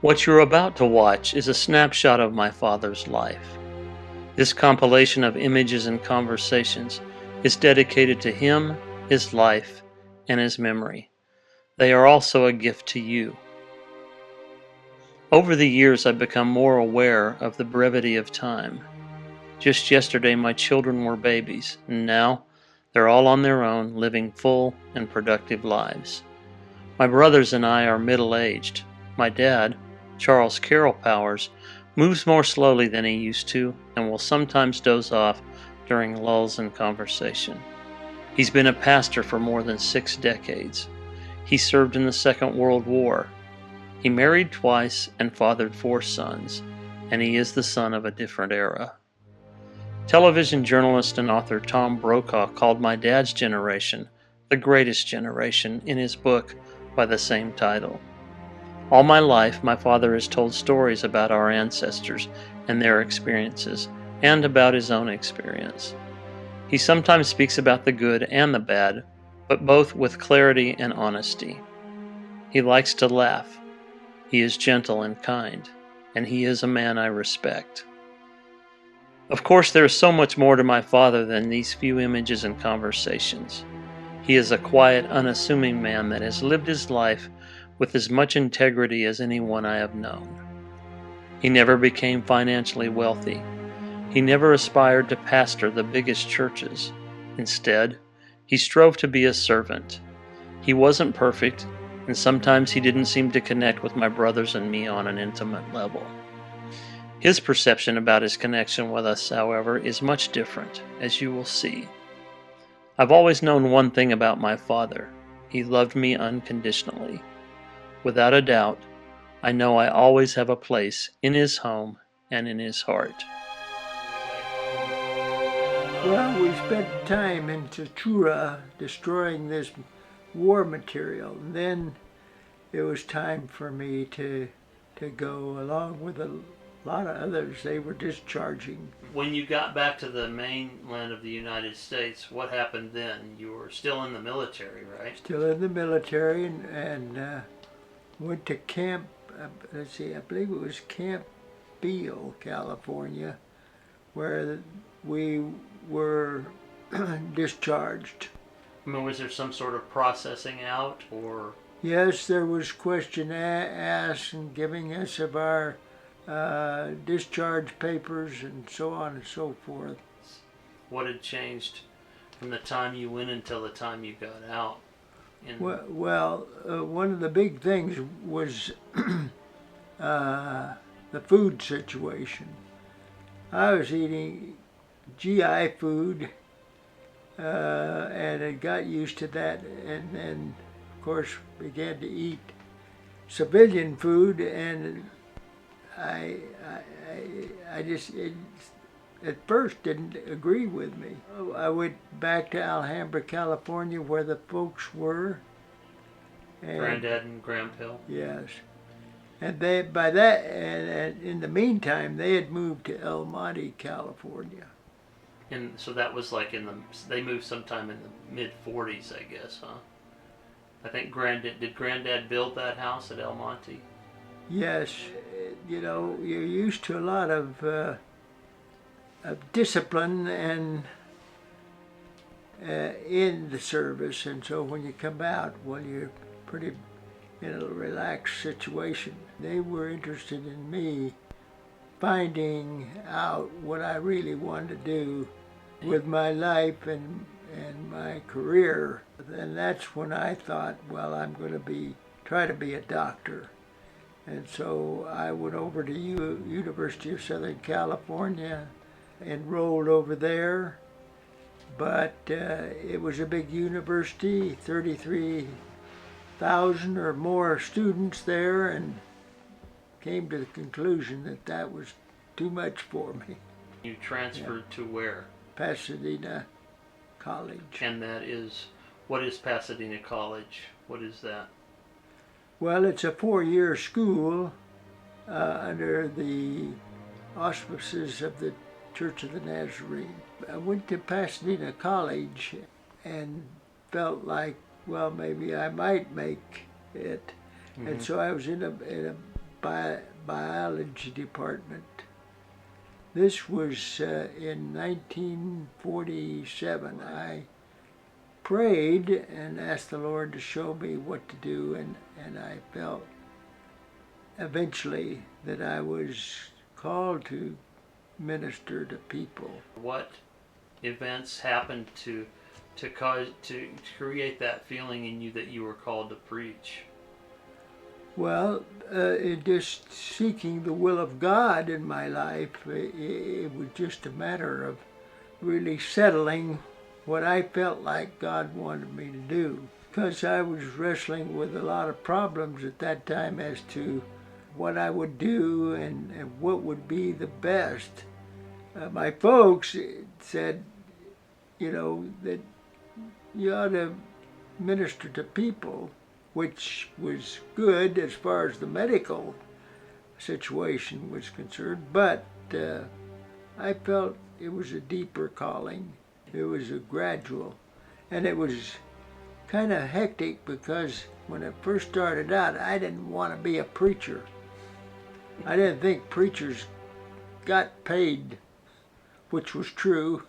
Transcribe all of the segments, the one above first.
What you're about to watch is a snapshot of my father's life. This compilation of images and conversations is dedicated to him, his life, and his memory. They are also a gift to you. Over the years, I've become more aware of the brevity of time. Just yesterday, my children were babies, and now they're all on their own, living full and productive lives. My brothers and I are middle-aged. My dad, Charles Carroll Powers, moves more slowly than he used to and will sometimes doze off during lulls in conversation. He's been a pastor for more than 6 decades. He served in the Second World War. He married twice and fathered 4 sons, and he is the son of a different era. Television journalist and author Tom Brokaw called my dad's generation the greatest generation in his book by the same title. All my life, my father has told stories about our ancestors and their experiences, and about his own experience. He sometimes speaks about the good and the bad, but both with clarity and honesty. He likes to laugh. He is gentle and kind, and he is a man I respect. Of course, there is so much more to my father than these few images and conversations. He is a quiet, unassuming man that has lived his life with as much integrity as anyone I have known. He never became financially wealthy. He never aspired to pastor the biggest churches. Instead, he strove to be a servant. He wasn't perfect, and sometimes he didn't seem to connect with my brothers and me on an intimate level. His perception about his connection with us, however, is much different, as you will see. I've always known one thing about my father. He loved me unconditionally. Without a doubt, I know I always have a place in his home and in his heart. Well, we spent time in Tachura destroying this war material, and then it was time for me to go along with a lot of others. They were discharging. When you got back to the mainland of the United States, what happened then? You were still in the military, right? Still in the military, and went to Camp, I believe it was Camp Beale, California, where we were discharged. I mean, was there some sort of processing out, or? Yes, there was question asked and giving us of our discharge papers and so on and so forth. What had changed from the time you went until the time you got out? Well, one of the big things was the food situation. I was eating GI food and had got used to that, and then of course began to eat civilian food, and I just at first didn't agree with me. I went back to Alhambra, California, where the folks were. And Granddad and Grandpa. yes, and they and in the meantime they had moved to El Monte, California. And so that was like they moved sometime in the mid-40s, I guess, huh? I think did Granddad build that house at El Monte? Yes, you know, you're used to a lot of discipline and in the service, and so when you come out, well, you're pretty in a relaxed situation. They were interested in me finding out what I really wanted to do with my life and my career. And that's when I thought, well, I'm going to try to be a doctor. And so I went over to University of Southern California, enrolled over there, but it was a big university, 33,000 or more students there, and came to the conclusion that that was too much for me. You transferred to where? Pasadena College. And what is Pasadena College? What is that? Well, it's a 4-year school under the auspices of the Church of the Nazarene. I went to Pasadena College and felt like, well, maybe I might make it. Mm-hmm. And so I was in a biology department. This was in 1947. I prayed and asked the Lord to show me what to do, and I felt eventually that I was called to minister to people. What events happened to create that feeling in you that you were called to preach? Well, in just seeking the will of God in my life, it was just a matter of really settling what I felt like God wanted me to do. Because I was wrestling with a lot of problems at that time as to what I would do and what would be the best. My folks said, that you ought to minister to people, which was good as far as the medical situation was concerned, but I felt it was a deeper calling. It was a gradual, and it was kind of hectic because when it first started out, I didn't want to be a preacher. I didn't think preachers got paid, which was true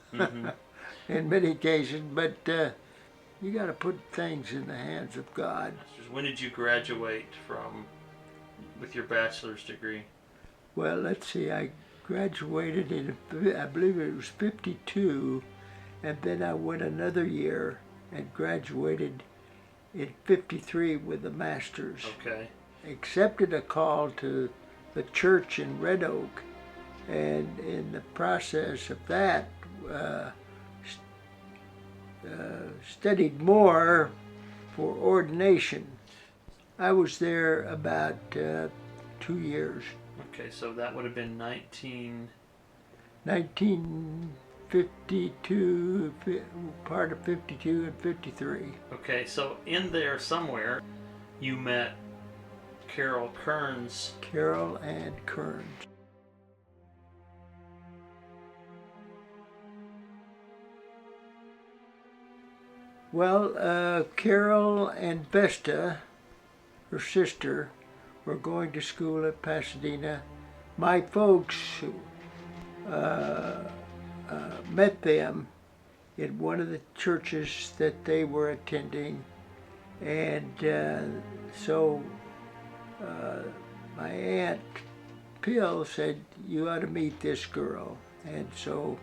in many cases, but you got to put things in the hands of God. When did you graduate with your bachelor's degree? Well, let's see, I graduated in, I believe it was 52, and then I went another year and graduated in 53 with a master's. Okay. Accepted a call to the church in Red Oak, and in the process of that, studied more for ordination. I was there about 2 years. Okay, so that would have been 1952, part of 52 and 53. Okay, so in there somewhere, you met Carol Kearns. Carol and Kearns. Well, Carol and Vesta, her sister, were going to school at Pasadena. My folks met them in one of the churches that they were attending, and so my Aunt Pill said, you ought to meet this girl. And so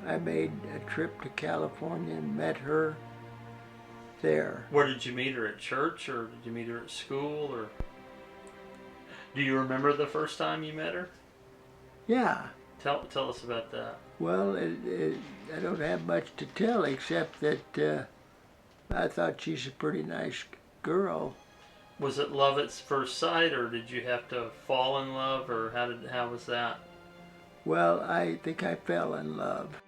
I made a trip to California and met her there. Where did you meet her? At church, or did you meet her at school, or do you remember the first time you met her? Yeah. Tell us about that. Well, I don't have much to tell except that I thought she's a pretty nice girl. Was it love at first sight, or did you have to fall in love, or how was that? Well, I think I fell in love.